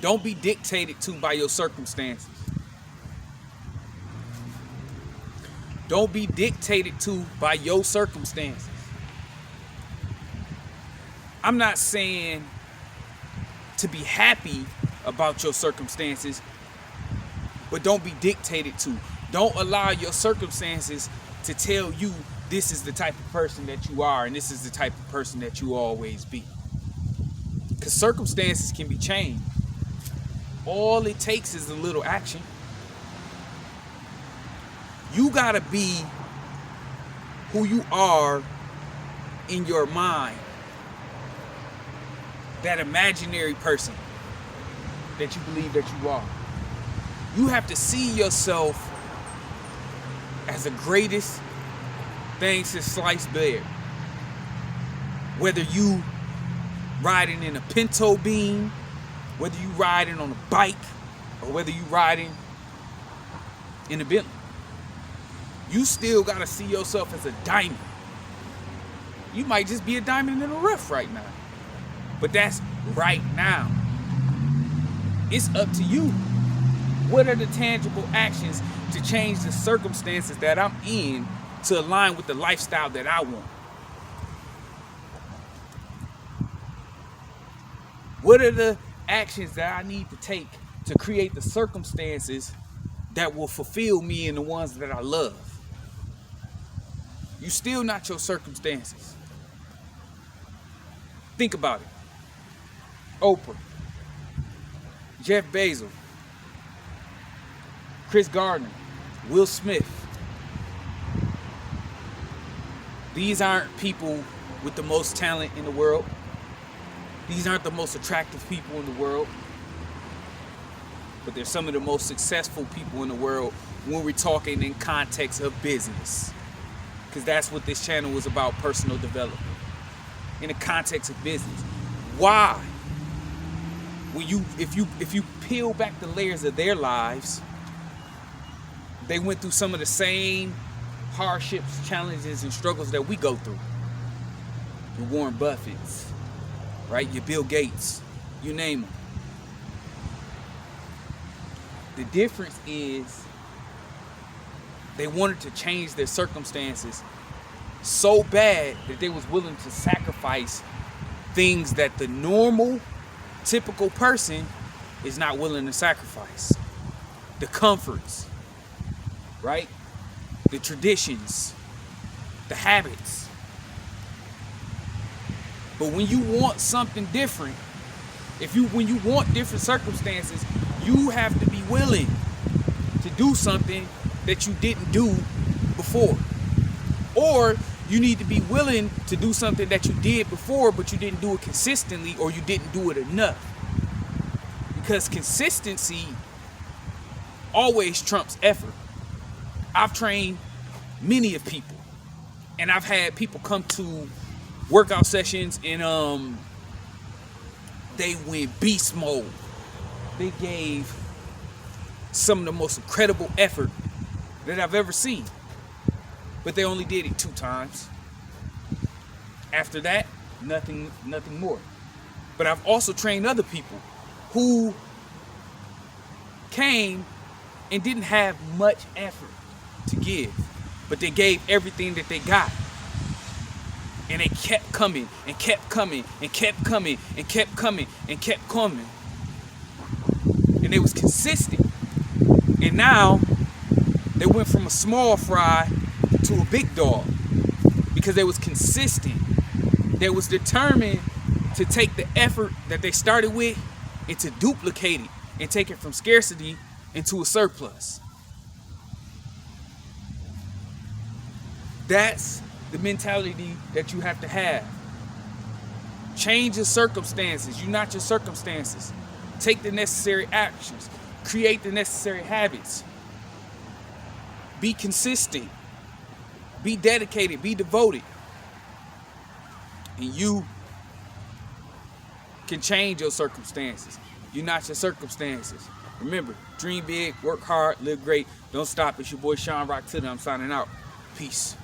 Don't be dictated to by your circumstances. Don't be dictated to by your circumstances. I'm not saying to be happy about your circumstances, but don't be dictated to. Don't allow your circumstances to tell you this is the type of person that you are and this is the type of person that you always be. Because circumstances can be changed. All it takes is a little action. You gotta be who you are in your mind. That imaginary person that you believe that you are. You have to see yourself as the greatest thing since sliced bread. Whether you riding in a pinto bean, whether you riding on a bike, or whether you riding in a Bentley. You still gotta see yourself as a diamond. You might just be a diamond in the rough right now. But that's right now. It's up to you. What are the tangible actions to change the circumstances that I'm in to align with the lifestyle that I want? What are the actions that I need to take to create the circumstances that will fulfill me and the ones that I love? You still not your circumstances. Think about it. Oprah, Jeff Bezos, Chris Gardner, Will Smith. These aren't people with the most talent in the world. These aren't the most attractive people in the world. But they're some of the most successful people in the world when we're talking in context of business. Because that's what this channel was about, personal development. In the context of business. Why? If you peel back the layers of their lives, they went through some of the same hardships, challenges, and struggles that we go through. Your Warren Buffetts, right? Your Bill Gates, you name them. The difference is they wanted to change their circumstances so bad that they was willing to sacrifice things that the normal, typical person is not willing to sacrifice. The comforts, right? The traditions, the habits. But when you want something different, when you want different circumstances, you have to be willing to do something that you didn't do before. Or you need to be willing to do something that you did before, but you didn't do it consistently, or you didn't do it enough. Because consistency always trumps effort. I've trained many of people, and I've had people come to workout sessions and they went beast mode. They gave some of the most incredible effort that I've ever seen. But they only did it 2 times. After that, nothing more. But I've also trained other people who came and didn't have much effort to give, but they gave everything that they got. And they kept coming and kept coming and kept coming and kept coming and kept coming. And they was consistent. And now they went from a small fry to a big dog because they was consistent. They was determined to take the effort that they started with and to duplicate it and take it from scarcity into a surplus. That's the mentality that you have to have. Change your circumstances. You're not your circumstances. Take the necessary actions. Create the necessary habits. Be consistent. Be dedicated. Be devoted. And you can change your circumstances. You're not your circumstances. Remember, dream big, work hard, live great. Don't stop. It's your boy Sean Rock Tiller. I'm signing out. Peace.